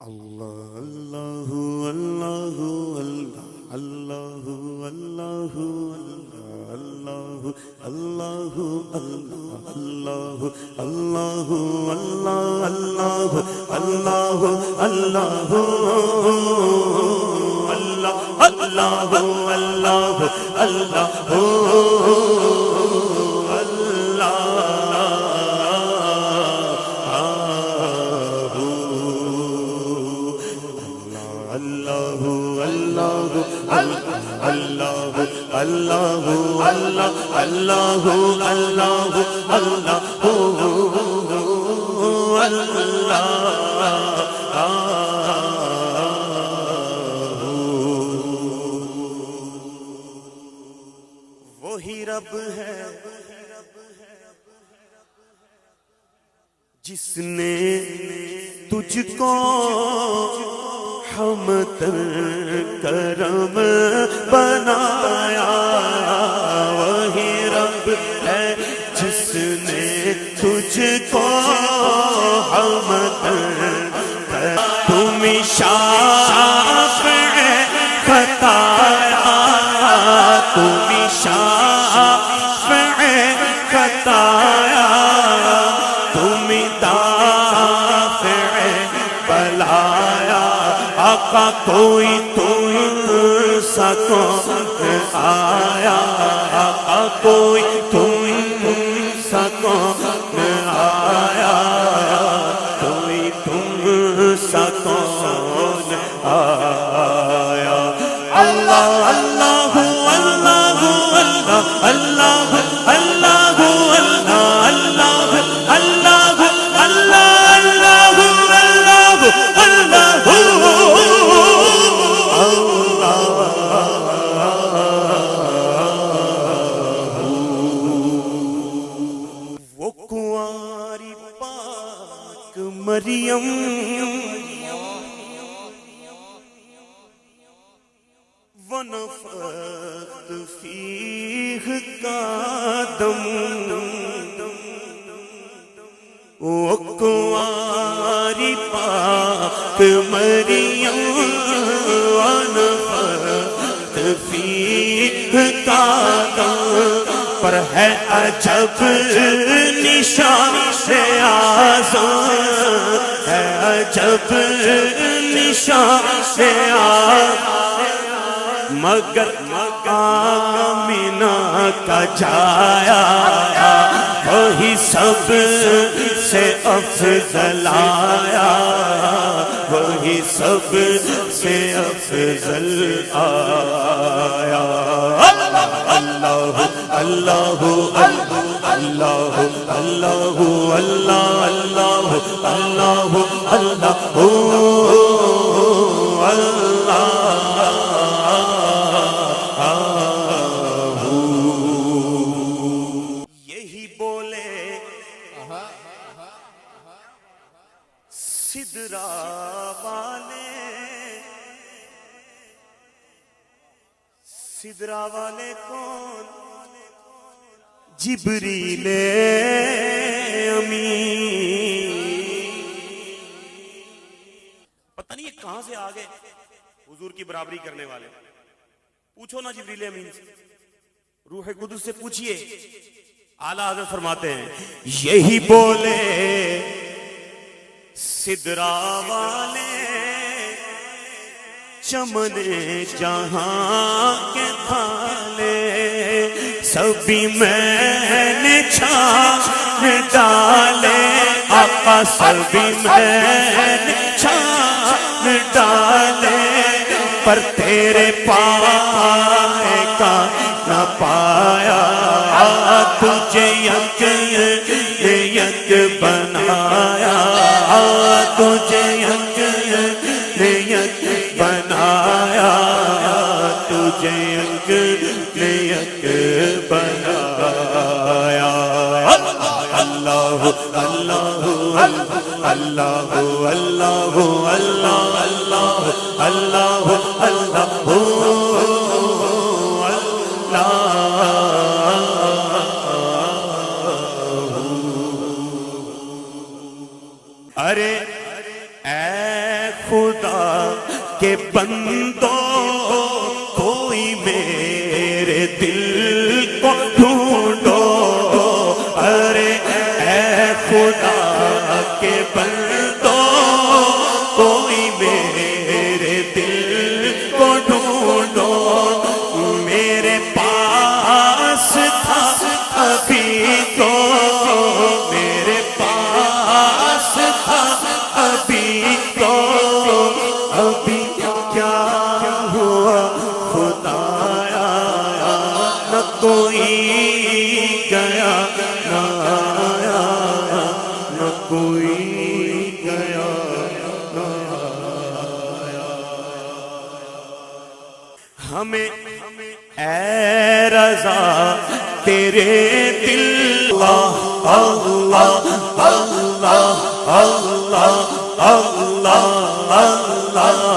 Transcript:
اللہ اللہ اللہ اللہ اللہ اللہ اللہ اللہ اللہ اللہ اللہ اللہ اللہ اللہ وہی رب ہے جس نے تجھ کو ہمتر کرم بنایا، وہی رب ہے جس نے تجھ کو ہمتر تم شافع خطایا، تم شافع خطایا، تم دافع بلایا، آقا کوئی تم سا کون آیا، آقا کوئی تم سا کون آیا، کوئی تم سا کون آیا۔ اللہ اللہ اللہ اللہ اللہ اللہ اللہ اللہ وہ کنواری پاک مریم ونفخت فیہ کا دم، وہ کنواری پاک مریم ونفخت فیہ کا دم، پر ہے عجب نشان اعظم، ہے عجب نشان اعظم، مگر آمینہ کا جایا وہی سب سے افضل آیا، وہی سب سے افضل آیا۔ اللہ اللہ اللہ اللہ اللہ اللہ اللہ یہی بولے سدرا والے، سدرا والے کون؟ جبریل امین۔ پتہ نہیں یہ کہاں سے آ گئے حضور کی برابری کرنے والے، پوچھو نا جبریل امین سے، روح قدس سے پوچھئے۔ اعلیٰ حضرت فرماتے ہیں یہی بولے سدرا والے، چمن جہاں کے تھالے سبھی میں نے چھان ڈالے، آقا سبھی میں نے چھان ڈالے، پر تیرے پائے کا نہ پایا، تجھے یک یک بنایا، تجھے یک یک بنایا، تجھے یک یک بنایا۔ اللہ اللہ اللہ اللہ اللہ اللہ ارے اے خدا کے بندوں کوئی میرے دل کو ڈھونڈو، ارے اے خدا کے بندوں کوئی میرے دل کو ڈھونڈو، میرے پاس تھا ابھی تو، میرے پاس تھا ابھی تو، ابھی کیا ہوا خدایا، نہ کوئی گیا نہ آیا، نہ کوئی گیا نہ آیا۔ ہمیں اے رضا تیرے دل، اللہ اللہ اللہ اللہ اللہ اللہ